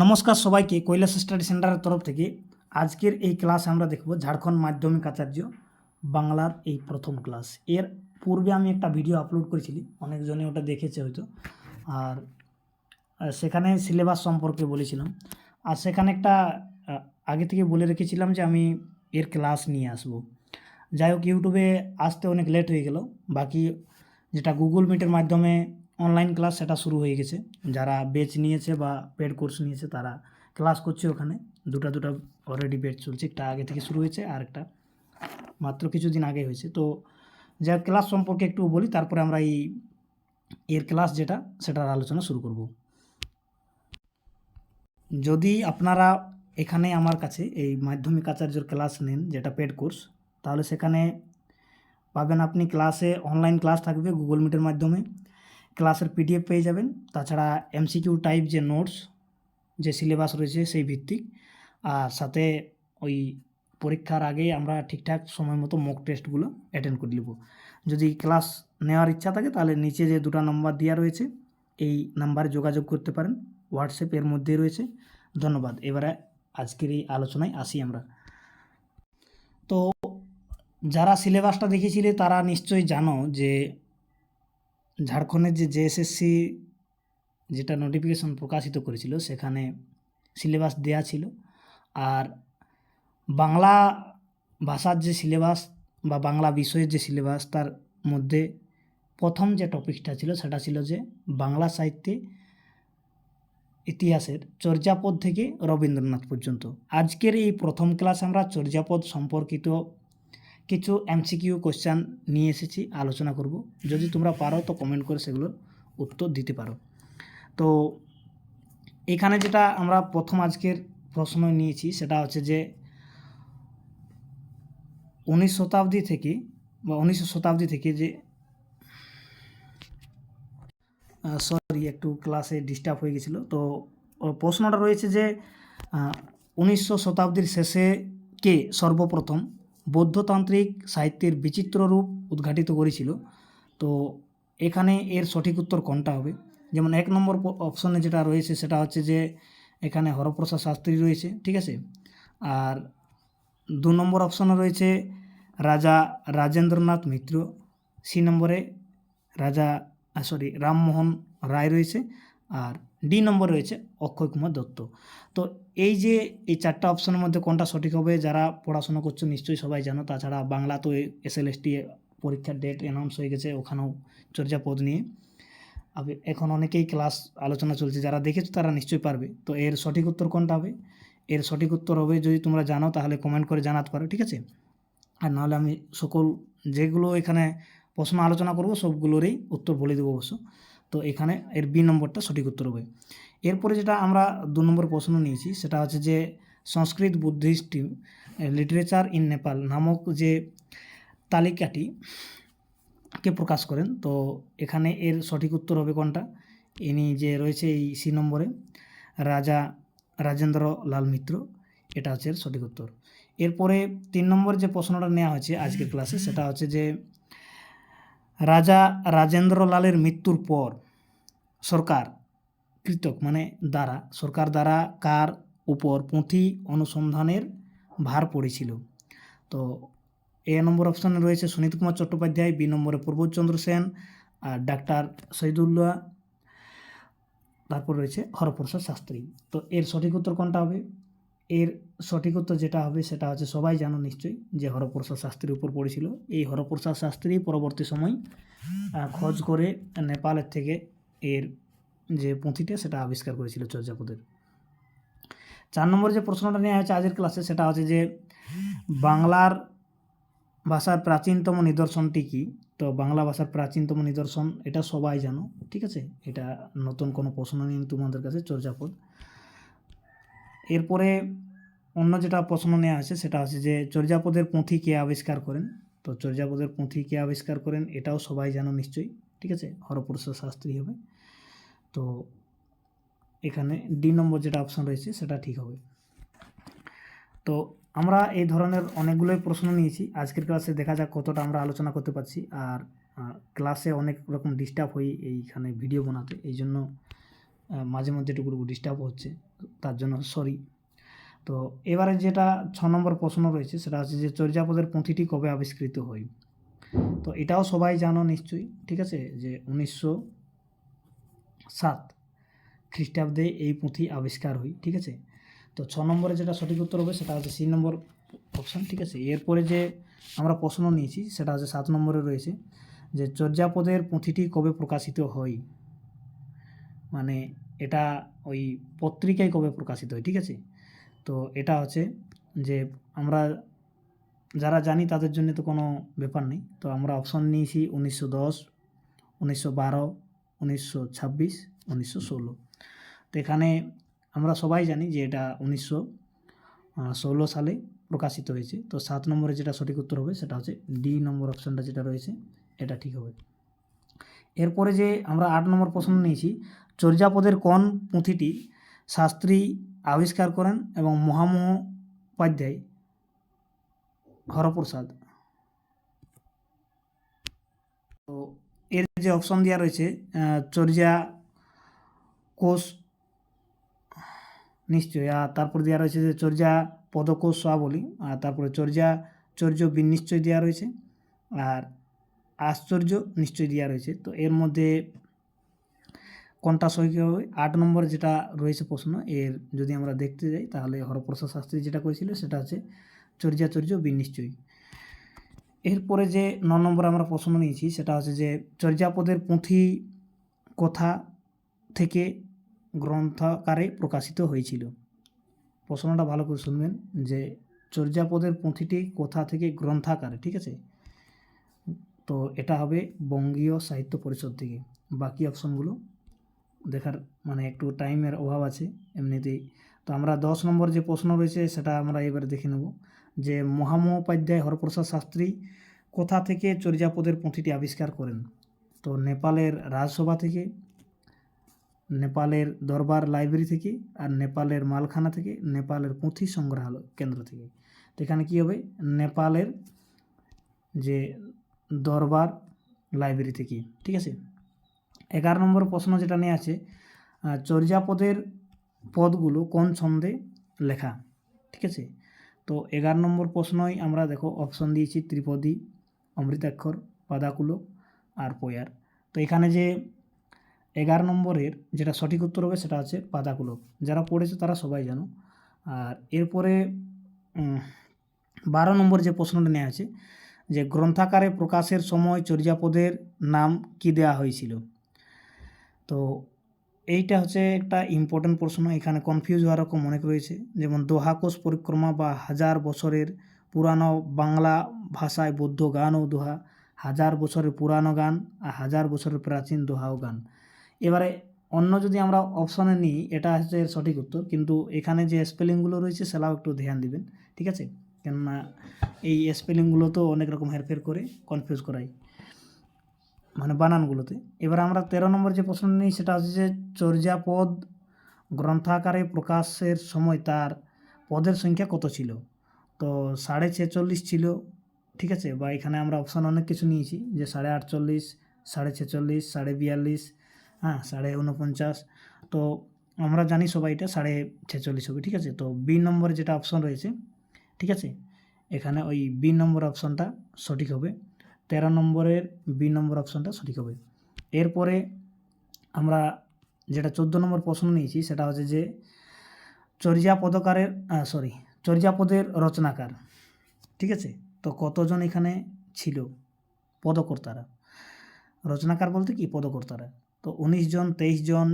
নমস্কার সবাইকে কৈলাস স্টাডি সেন্টারের তরফ থেকে আজকের এই ক্লাসে আমরা দেখব ঝাড়খণ্ড মাধ্যমিক আচার্য বাংলার এই প্রথম ক্লাস। এর পূর্বে আমি একটা ভিডিও আপলোড করেছিলি, অনেকজনে ওটা দেখেছে হয়তো। আর সেখানে সিলেবাস সম্পর্কে বলেছিলাম, আর সেখানে একটা আগে থেকে বলে রেখেছিলাম যে আমি এর ক্লাস নিয়ে আসব। যাই হোক, ইউটিউবে আসতে অনেক লেট হয়ে গেল। বাকি যেটা গুগল মিটের মাধ্যমে অনলাইন ক্লাস সেটা শুরু হয়ে গেছে। যারা বেচ নিয়েছে বা পেড কোর্স নিয়েছে তারা ক্লাস করছে ওখানে। দুটা অলরেডি বেচ চলছে, একটা আগে থেকে শুরু হয়েছে আর একটা মাত্র কিছুদিন আগে হয়েছে। তো যার ক্লাস সম্পর্কে একটু বলি, তারপরে আমরা এর ক্লাস যেটা সেটার আলোচনা শুরু করব। যদি আপনারা এখানে আমার কাছে এই মাধ্যমিক আচার্যর ক্লাস নেন, যেটা পেড কোর্স, তাহলে সেখানে পাবেন আপনি ক্লাসে অনলাইন ক্লাস থাকবে গুগল মিটের মাধ্যমে, ক্লাসের পিডিএফ পেয়ে যাবেন। তাছাড়া এমসিকিউ টাইপ যে নোটস, যে সিলেবাস রয়েছে সেই ভিত্তিক, আর সাথে ওই পরীক্ষার আগে আমরা ঠিকঠাক সময় মতো মক টেস্টগুলো অ্যাটেন্ড করে নেব। যদি ক্লাস নেওয়ার ইচ্ছা থাকে তাহলে নিচে যে দুটো নাম্বার দেওয়া রয়েছে এই নাম্বারে যোগাযোগ করতে পারেন, হোয়াটসঅ্যাপ এর মধ্যেই রয়েছে। ধন্যবাদ। এবারে আজকের এই আলোচনায় আসি আমরা। তো যারা সিলেবাসটা দেখেছিলে তারা নিশ্চয়ই জানো যে ঝাড়খণ্ডের যে জেএসএসসি যেটা নোটিফিকেশন প্রকাশিত করেছিল সেখানে সিলেবাস দেয়া ছিল। আর বাংলা ভাষার যে সিলেবাস বা বাংলা বিষয়ের যে সিলেবাস, তার মধ্যে প্রথম যে টপিকটা ছিল সেটা ছিল যে বাংলা সাহিত্যে ইতিহাসের চর্যাপদ থেকে রবীন্দ্রনাথ পর্যন্ত। আজকের এই প্রথম ক্লাস আমরা চর্যাপদ সম্পর্কিত কিছু এমসিকিউ কোশ্চেন নিয়ে এসেছি, আলোচনা করব। যদি তোমরা পারো তো কমেন্ট করে সেগুলোর উত্তর দিতে পারো। তো এখানে যেটা আমরা প্রথম আজকের প্রশ্ন নিয়েছি সেটা হচ্ছে যে 19 শতাব্দী থেকে যে একটু ক্লাসে ডিস্টার্ব হয়ে গেছিলো। তো প্রশ্নটা রয়েছে যে 19শো শতাব্দীর শেষে কে সর্বপ্রথম বৌদ্ধতান্ত্রিক সাহিত্যের বিচিত্র রূপ উদ্ঘাটিত করেছিল। তো এখানে এর সঠিক উত্তর কোনটা হবে? যেমন 1 নম্বর অপশনে যেটা রয়েছে সেটা হচ্ছে যে এখানে হরপ্রসাদ শাস্ত্রী রয়েছে, ঠিক আছে। আর 2 নম্বর অপশনে রয়েছে রাজা রাজেন্দ্রনাথ মিত্র। সি নম্বরে রামমোহন রায় রয়েছে। আর ডি নম্বর রয়েছে অক্ষয় কুমার দত্ত। তো এই যে এই 4টা অপশনের মধ্যে কোনটা সঠিক হবে? যারা পড়াশোনা করছো নিশ্চয়ই সবাই জানো। তাছাড়া বাংলা তো SLST পরীক্ষার ডেট অ্যানাউন্স হয়ে গেছে, ওখানেও চর্যাপদ নিয়ে এখন অনেকেই ক্লাস আলোচনা চলছে। যারা দেখেছো তারা নিশ্চয়ই পারবে। তো এর সঠিক উত্তর কোনটা হবে? এর সঠিক উত্তর হবে, যদি তোমরা জানো তাহলে কমেন্ট করে জানাতে পারো, ঠিক আছে। আর নাহলে আমি সকল যেগুলো এখানে প্রশ্ন আলোচনা করব সবগুলোরই উত্তর বলে দেবো অবশ্য। তো এখানে এর বি নম্বরটা সঠিক উত্তর হবে। এরপরে যেটা আমরা 2 নম্বর প্রশ্ন নিয়েছি সেটা হচ্ছে যে সংস্কৃত বুদ্ধিস্ট লিটারেচার ইন নেপাল নামক যে তালিকাটি কে প্রকাশ করেন। তো এখানে এর সঠিক উত্তর হবে কোনটা? ইনি যে রয়েছে এই সি নম্বরে, রাজা রাজেন্দ্র লাল মিত্র, এটা হচ্ছে এর সঠিক উত্তর। এরপরে 3 নম্বর যে প্রশ্নটা নেওয়া হয়েছে আজকের ক্লাসে সেটা হচ্ছে যে রাজা রাজেন্দ্র লালের মৃত্যুর পর সরকার দ্বারা কার উপর পুঁথি অনুসন্ধানের ভার পড়েছিল? তো এ নম্বর অপশানে রয়েছে সুনীত কুমার চট্টোপাধ্যায়, বি নম্বরে প্রবোধচন্দ্র সেন, আর ডাক্তার শহীদুল্লাহ, তারপর রয়েছে হরপ্রসাদ শাস্ত্রী। তো এর সঠিক উত্তর কোনটা হবে? এর সঠিক উত্তর যেটা হবে সেটা হচ্ছে, সবাই জানো নিশ্চয়ই যে হরপ্রসাদ শাস্ত্রীর উপর পড়েছিল। এই হরপ্রসাদ শাস্ত্রী পরবর্তী সময় খোঁজ করে নেপালের থেকে এর যে পুঁথিটা সেটা আবিষ্কার করেছিল চর্যাপদের। 4 নম্বর যে প্রশ্নটা নেওয়া হয়েছে আজকের ক্লাসে সেটা হচ্ছে যে বাংলার ভাষার প্রাচীনতম নিদর্শনটি কি? তো বাংলা ভাষার প্রাচীনতম নিদর্শন এটা সবাই জানো, ঠিক আছে। এটা নতুন কোনো প্রশ্ন নেই তোমাদের কাছে, চর্যাপদ। এরপরে অন্য যেটা প্রশ্ন নেওয়া আছে সেটা হচ্ছে যে চর্যাপদের পুঁথি কে আবিষ্কার করেন? তো চর্যাপদের পুঁথি কে আবিষ্কার করেন এটাও সবাই জানো নিশ্চয়ই, ঠিক আছে, হরপ্রসাদ শাস্ত্রী হবে। তো এখানে ডি নম্বর যেটা অপশন রয়েছে সেটা ঠিক হবে। তো আমরা এই ধরনের অনেকগুলোই প্রশ্ন নিয়েছি আজকের ক্লাসে, দেখা যাক কতটা আমরা আলোচনা করতে পারছি। আর ক্লাসে অনেক রকম ডিস্টার্ব হই এইখানে ভিডিও বানাতে, এই জন্য মাঝে মধ্যে একটু ডিস্টার্ব হচ্ছে, তার জন্য সরি। তো এবারে যেটা 6 নম্বর প্রশ্ন রয়েছে সেটা হচ্ছে যে চর্যাপদের পুঁথিটি কবে আবিষ্কৃত হয়। তো এটাও সবাই জানো নিশ্চয়ই, ঠিক আছে, যে 1907 খ্রিস্টাব্দে এই পুঁথি আবিষ্কার হয়, ঠিক আছে। তো 6 নম্বরে যেটা সঠিক উত্তর হবে সেটা হচ্ছে সি নম্বর অপশান, ঠিক আছে। এরপরে যে আমরা প্রশ্ন নিয়েছি সেটা হচ্ছে 7 নম্বরে রয়েছে যে চর্যাপদের পুঁথিটি কবে প্রকাশিত হয়, মানে এটা ওই পত্রিকায় কবে প্রকাশিত হয়, ঠিক আছে। তো এটা হচ্ছে যে আমরা যারা জানি তাদের জন্য তো কোনো ব্যাপার নেই। তো আমরা অপশন নিয়েছি 1910, 1912, 1926, 1916। তো এখানে আমরা সবাই জানি যে এটা 1916 সালে প্রকাশিত হয়েছে। তো 7 নম্বরে যেটা সঠিক উত্তর হবে সেটা হচ্ছে ডি নম্বর অপশানটা যেটা রয়েছে এটা ঠিক হবে। এরপরে যে আমরা 8 নম্বর প্রশ্ন নিয়েছি, চর্যাপদের কোন পুঁথিটি শাস্ত্রী আবিষ্কার করেন এবং মহামহোপাধ্যায় হরপ্রসাদ। তো এর যে অপশন দেওয়া রয়েছে চর্যা কোষ নিশ্চয়ই, আর তারপর দেওয়া রয়েছে যে চর্যা পদকোষ বলি, আর তারপরে চর্য বিনিশ্চয় দেওয়া রয়েছে, আর আশ্চর্য নিশ্চয় দেওয়া রয়েছে। তো এর মধ্যে কোনটা সহি হবে? 8 নম্বর যেটা রয়েছে প্রশ্ন, এর যদি আমরা দেখতে যাই তাহলে হরপ্রসাদ শাস্ত্রী যেটা করেছিল সেটা হচ্ছে চর্য বিনিশ্চয়। এরপরে যে 9 নম্বর আমরা প্রশ্ন নিয়েছি সেটা হচ্ছে যে চর্যাপদের পুঁথি কোথা থেকে গ্রন্থাকারে প্রকাশিত হয়েছিল। প্রশ্নটা ভালো করে শুনবেন যে চর্যাপদের পুঁথিটি কোথা থেকে গ্রন্থাকারে, ঠিক আছে। তো এটা হবে বঙ্গীয় সাহিত্য পরিষদ থেকে। বাকি অপশনগুলো দেখার মানে একটু টাইমের অভাব আছে এমনিতেই। তো আমরা 10 নম্বর যে প্রশ্ন রয়েছে সেটা আমরা এবার দেখে নেব যে মহামহোপাধ্যায় হরপ্রসাদ শাস্ত্রী কোথা থেকে চর্যাপদের পুঁথিটি আবিষ্কার করেন। তো নেপালের রাজসভা থেকে, নেপালের দরবার লাইব্রেরি থেকে, আর নেপালের মালখানা থেকে, নেপালের পুঁথি সংগ্রহালয় কেন্দ্র থেকে। তো এখানে কী হবে? নেপালের যে দরবার লাইব্রেরি থেকে, ঠিক আছে। 11 নম্বর প্রশ্ন যেটা নিয়ে আছে চর্যাপদের পদগুলো কোন ছন্দে লেখা, ঠিক আছে। তো 11 নম্বর প্রশ্নই আমরা দেখো অপশন দিয়েছি ত্রিপদী, অমৃতাক্ষর, পাদাকুলক আর পয়ার। তো এখানে যে 11 নম্বরের যেটা সঠিক উত্তর হবে সেটা হচ্ছে পাদাকুলক। যারা পড়েছে তারা সবাই জানো। আর এরপরে 12 নম্বর যে প্রশ্নটা নেওয়া আছে যে গ্রন্থাকারে প্রকাশের সময় চর্যাপদের নাম কি দেওয়া হয়েছিল। তো এইটা হচ্ছে একটা ইম্পর্টেন্ট প্রশ্ন, এখানে কনফিউজ হওয়ার রকম অনেক রয়েছে। যেমন দোহাকোষ পরিক্রমা বা 1000 বছরের পুরানো বাংলা ভাষায় বৌদ্ধ গান ও দোহা, 1000 বছরের পুরানো গান আর 1000 বছরের প্রাচীন দোহা ও গান। এবারে অন্য যদি আমরা অপশনে নিই এটা হচ্ছে সঠিক উত্তর, কিন্তু এখানে যে স্পেলিংগুলো রয়েছে সেটাও একটু ধ্যান দিবেন, ঠিক আছে। কেননা এই স্পেলিংগুলো তো অনেক রকম হেরফের করে কনফিউজ করায় মানে বানানগুলোতে। এবার আমরা 13 নম্বর যে প্রশ্ন নিই সেটা হচ্ছে যে চর্যাপদ গ্রন্থাকারে প্রকাশের সময় তার পদের সংখ্যা কত ছিল। তো 46.5 ছিল, ঠিক আছে। বা এখানে আমরা অপশান অনেক কিছু নিয়েছি যে 48.5, 46.5, 42.5, হ্যাঁ 49.5। তো আমরা জানি সবাই এটা 46.5 হবে, ঠিক আছে। তো বি নম্বরে যেটা অপশান রয়েছে, ঠিক আছে, এখানে ওই বি নম্বর অপশানটা সঠিক হবে। 13 নম্বরের বি নম্বর অপশানটা সঠিক হবে। এরপরে আমরা যেটা 14 নম্বর প্রশ্ন নিয়েছি সেটা হচ্ছে যে চর্যাপদের রচনাকার, ঠিক আছে। তো কতজন এখানে ছিল পদকর্তারা, রচনাকার বলতে কি পদকর্তারা। তো 19 জন, 23 জন,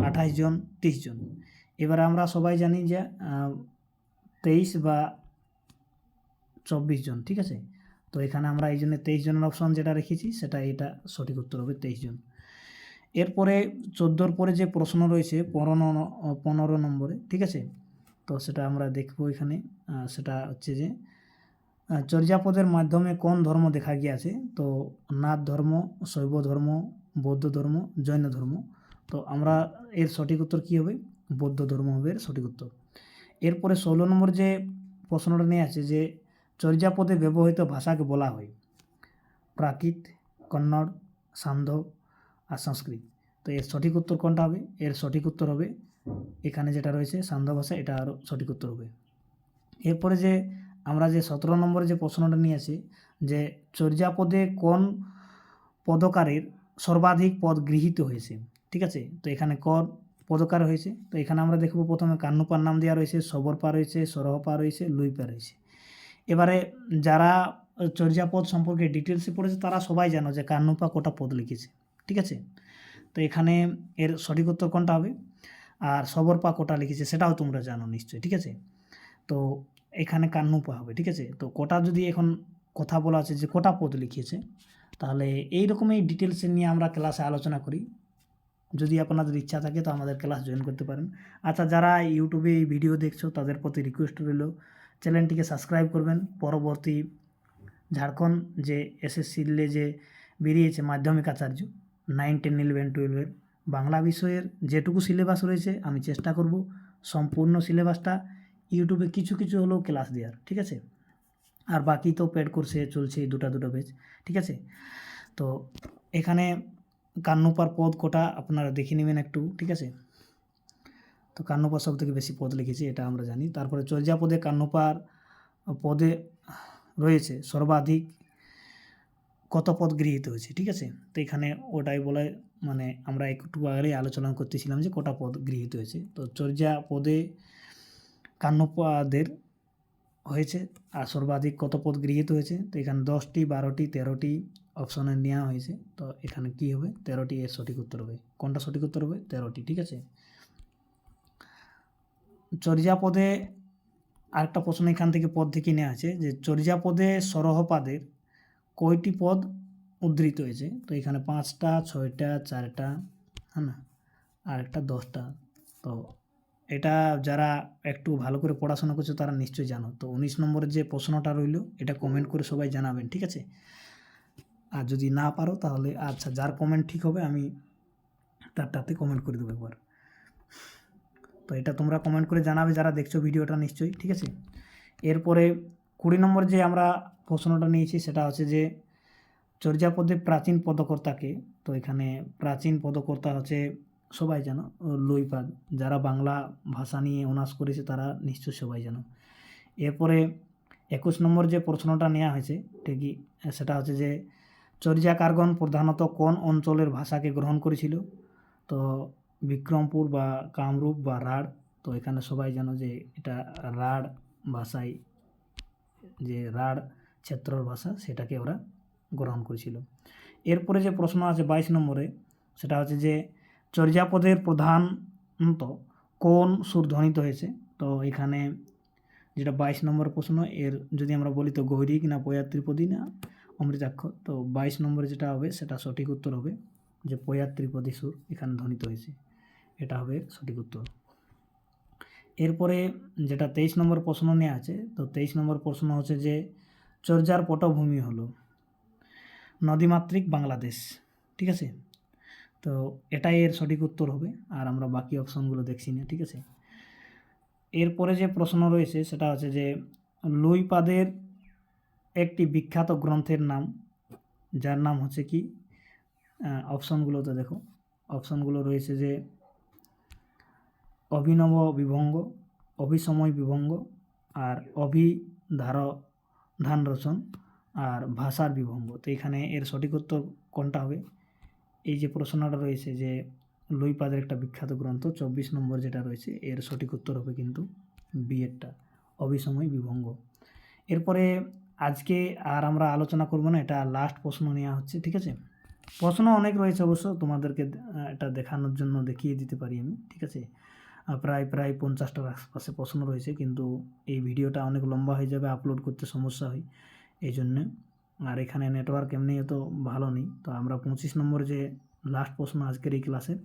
28 জন, 30 জন। এবার আমরা সবাই জানি যে 23 বা 24 জন, ঠিক আছে। তো এখানে আমরা এই জন্য 23 জনের অপশন যেটা রেখেছি সেটা এটা সঠিক উত্তর হবে 23 জন। এরপরে 14 পরে যে প্রশ্ন রয়েছে 15 নম্বরে, ঠিক আছে। তো সেটা আমরা দেখব এখানে, সেটা হচ্ছে যে চর্যাপদের মাধ্যমে কোন ধর্ম দেখা গিয়েছে। তো নাথ ধর্ম, শৈব ধর্ম, বৌদ্ধ ধর্ম, জৈন ধর্ম। তো আমরা এর সঠিক উত্তর কী হবে? বৌদ্ধ ধর্ম হবে এর সঠিক উত্তর। এরপরে 16 নম্বর যে প্রশ্নটা নিয়ে আছে যে চর্যাপদে ব্যবহৃত ভাষাকে বলা হয় প্রাকৃত, কন্নড়, সান্ধ্য আর সংস্কৃত। তো এর সঠিক উত্তর কোনটা হবে? এর সঠিক উত্তর হবে এখানে যেটা রয়েছে সান্ধ্য ভাষা, এটা আরও সঠিক উত্তর হবে। এরপরে যে আমরা যে 17 নম্বরে যে প্রশ্নটা নিয়ে আছি যে চর্যাপদে কোন পদকারের সর্বাধিক পদ গৃহীত হয়েছে, ঠিক আছে। তো এখানে কোন পদকার হয়েছে, তো এখানে আমরা দেখব প্রথমে কান্নুপার নাম দেওয়া রয়েছে, সবরপা রয়েছে, সরহপা রয়েছে, লুইপা রয়েছে। এবারে যারা চর্যাপদ সম্পর্কে ডিটেলসে পড়েছে তারা সবাই জানো যে কান্নুপা কোটা পদ লিখেছে, ঠিক আছে। তো এখানে এর সঠিক উত্তর কোনটা হবে? আর সবরপা কোটা লিখেছে সেটাও তোমরা জানো নিশ্চয়ই, ঠিক আছে। তো এখানে কান্নুপা হবে, ঠিক আছে। তো কোটা যদি এখন কথা বলা আছে যে কোটা পদ লিখিয়েছে, তাহলে এইরকমই ডিটেলসে নিয়ে আমরা ক্লাসে আলোচনা করি। যদি আপনাদের ইচ্ছা থাকে তো আমাদের ক্লাস জয়েন করতে পারেন। আচ্ছা, যারা ইউটিউবে এই ভিডিও দেখছো তাদের প্রতি রিকোয়েস্ট রইল চ্যানেলটিকে সাবস্ক্রাইব করবেন। পরবর্তী ঝাড়খণ্ড যে এসএসসি যে বেরিয়েছে মাধ্যমিক আচার্য 9, 10, 11, 12 বাংলা বিষয়ের যেটুকু সিলেবাস রয়েছে আমি চেষ্টা করব সম্পূর্ণ সিলেবাসটা ইউটিউবে কিছু কিছু হলেও ক্লাস দেওয়ার, ঠিক আছে। আর বাকি তো পেড কোর্সে চলছে দুটো ব্যাচ, ঠিক আছে। তো এখানে কান্নুপার পদ কোটা আপনারা দেখে নেবেন একটু, ঠিক আছে। তো কান্নুপার সব থেকে বেশি পদ লিখেছে এটা আমরা জানি। তারপরে চর্যাপদে কান্নুপার পদে রয়েছে সর্বাধিক কত পদ গৃহীত হয়েছে, ঠিক আছে। তো এখানে ওটাই বলে মানে আমরা একটু আগেই আলোচনা করতেছিলাম যে কটা পদ গৃহীত হয়েছে। তো চর্যাপদে কান্নুপাদের হয়েছে আর সর্বাধিক কত পদ গৃহীত হয়েছে, তো এখানে 10টি, 12টি, 13টি অপশনে নেওয়া হয়েছে। তো এখানে কি হবে? 13টি এর সঠিক উত্তর হবে। কোনটা সঠিক উত্তর হবে? 13টি, ঠিক আছে। চর্যাপদে আরেকটা প্রশ্ন এখান থেকে পদ থেকে নেওয়া আছে যে চর্যাপদে সরহপাদের কয়টি পদ উদ্ধৃত হয়েছে, তো এখানে 5টা, 6টা, 4টা, হ্যাঁ না, আর একটা 10টা। তো এটা যারা একটু ভালো করে পড়াশোনা করছে তারা নিশ্চয়ই জানো। তো 19 নম্বরের যে প্রশ্নটা রইল এটা কমেন্ট করে সবাই জানাবেন, ঠিক আছে। আর যদি না পারো তাহলে আচ্ছা, যার কমেন্ট ঠিক হবে আমি তারটাতে কমেন্ট করে দেবো একবার। তো এটা তোমরা কমেন্ট করে জানাবে যারা দেখছো ভিডিওটা নিশ্চয়ই, ঠিক আছে। এরপরে 20 নম্বর যে আমরা প্রশ্নটা নিয়েছি সেটা হচ্ছে যে চর্যাপদে প্রাচীন পদকর্তাকে, তো এখানে প্রাচীন পদকর্তা হচ্ছে সবাই জানো লুইপাদ। যারা বাংলা ভাষা নিয়ে অনার্স করেছে তারা নিশ্চয়ই সবাই জানো। এরপরে 21 নম্বর যে প্রশ্নটা নেওয়া হয়েছে ঠিকই, সেটা হচ্ছে যে চর্যাকারগণ প্রধানত কোন অঞ্চলের ভাষাকে গ্রহণ করেছিল, তো বিক্রমপুর বা কামরূপ বা রাঢ়। তো এখানে সবাই জানো যে এটা রাঢ় ভাষায়, যে রাঢ় ক্ষেত্রর ভাষা সেটাকে ওরা গ্রহণ করেছিল। এরপরে যে প্রশ্ন আছে 22 নম্বরে সেটা হচ্ছে যে চর্যাপদের প্রধানত কোন সুর ধ্বনিত হয়েছে, তো এখানে যেটা 22 নম্বর প্রশ্ন, এর যদি আমরা বলি তো গৈরিক না পয়ার ত্রিপদী না অমৃতাক্ষর, তো 22 নম্বরে যেটা হবে সেটা সঠিক উত্তর হবে যে পয়ার ত্রিপদী সুর এখানে ধ্বনিত হয়েছে, এটা হবে সঠিক উত্তর। এরপরে যেটা 23 নম্বর প্রশ্ন নেওয়া আছে, তো 23 নম্বর প্রশ্ন হচ্ছে যে চর্যার পটভূমি হলো নদীমাতৃক বাংলাদেশ, ঠিক আছে। তো এটাই এর সঠিক উত্তর হবে, আর আমরা বাকি অপশনগুলো দেখছি না, ঠিক আছে। এরপরে যে প্রশ্ন রয়েছে সেটা হচ্ছে যে লুইপাদের একটি বিখ্যাত গ্রন্থের নাম, যার নাম হচ্ছে কি, অপশনগুলোতে দেখো, অপশনগুলো রয়েছে যে অভিনব বিভঙ্গ, অভিসময় বিভঙ্গ, আর অভিধান রচন, আর ভাষার বিভঙ্গ। তো এখানে এর সঠিক উত্তর কোনটা হবে? এই যে প্রশ্নটা রয়েছে যে লুইপাদের একটা বিখ্যাত গ্রন্থ 24 নম্বর যেটা রয়েছে এর সঠিক উত্তর হবে কিন্তু বিয়েরটা অভিসময় বিভঙ্গ। এরপরে আজকে আর আমরা আলোচনা করব না, এটা লাস্ট প্রশ্ন নেওয়া হচ্ছে, ঠিক আছে। প্রশ্ন অনেক রয়েছে অবশ্য, তোমাদেরকে এটা দেখানোর জন্য দেখিয়ে দিতে পারি আমি, ঠিক আছে। প্রায় 50টার আশপাশে প্রশ্ন রয়েছে, কিন্তু এই ভিডিওটা অনেক লম্বা হয়ে যাবে, আপলোড করতে সমস্যা হয় এই জন্যে। আর এখানে নেটওয়ার্ক এমনি তো ভালো নেই। তো আমরা 25 নম্বর যে লাস্ট প্রশ্ন আজকের এই ক্লাসের,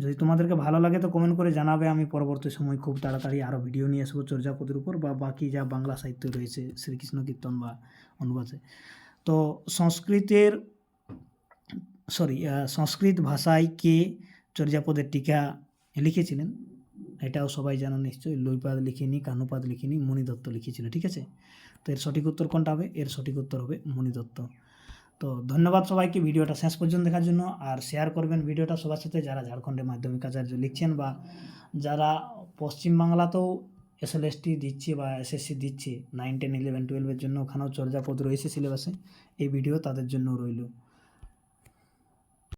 যদি তোমাদেরকে ভালো লাগে তো কমেন্ট করে জানাবে, আমি পরবর্তী সময় খুব তাড়াতাড়ি আরও ভিডিও নিয়ে আসবো চর্যাপদের উপর বা বাকি যা বাংলা সাহিত্য রয়েছে শ্রীকৃষ্ণ কীর্তন বা অনুবাদে। তো সংস্কৃত ভাষায় কে চর্যাপদের টিকা লিখেছিলেন, এটাও সবাই জানো নিশ্চয়ই। লুইপাদ লিখিনি, কানুপাদ লিখিনি, মণি দত্ত লিখেছিল, ঠিক আছে। তো এর সঠিক উত্তর কোনটা হবে? এর সঠিক উত্তর হবে মণি দত্ত। তো ধন্যবাদ সবাইকে ভিডিওটা শেষ পর্যন্ত দেখার জন্য, আর শেয়ার করবেন ভিডিওটা সবার সাথে যারা ঝাড়খণ্ডে মাধ্যমিক আচার্য লিখছেন বা যারা পশ্চিমবাংলাতেও এসএলএসটি দিচ্ছে বা এসএসসি দিচ্ছে 9, 10, 11, 12-এর জন্য, ওখানেও চর্যাপদ রয়েছে সিলেবাসে। এই ভিডিও তাদের জন্য রইল।